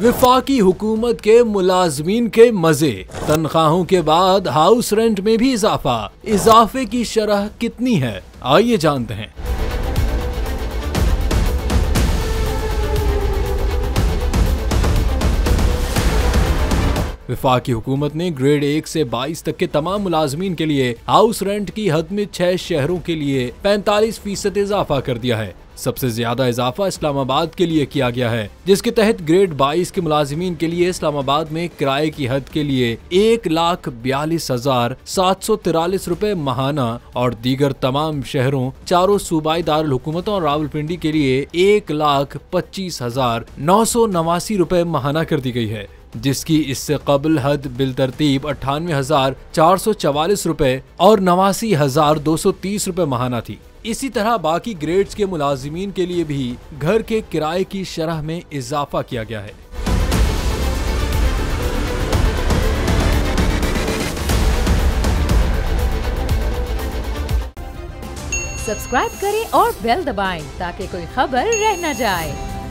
वफाकी हुकूमत के मुलाजमीन के मजे, तनख्वाहों के बाद हाउस रेंट में भी इजाफे की शरह कितनी है, आइए जानते हैं। वफाकी हुकूमत ने ग्रेड 1 से 22 तक के तमाम मुलाजमीन के लिए हाउस रेंट की हद में 6 शहरों के लिए 45% इजाफा कर दिया है। सबसे ज्यादा इजाफा इस्लामाबाद के लिए किया गया है, जिसके तहत ग्रेड 22 के मुलाजिमीन के लिए इस्लामाबाद में किराए की हद के लिए 1,42,743 रुपए माहाना और दीगर तमाम शहरों, चारों सूबाई दारुल हुकूमतों और रावलपिंडी के लिए 1,25,989 रुपए माहाना कर दी गई है, जिसकी इससे कबल हद बिल तरतीब 98,444 रुपए और 89,230 रुपए माहाना थी। इसी तरह बाकी ग्रेड्स के मुलाजिमीन के लिए भी घर के किराए की शरह में इजाफा किया गया है। सब्सक्राइब करें और बेल दबाएं ताकि कोई खबर रह न जाए।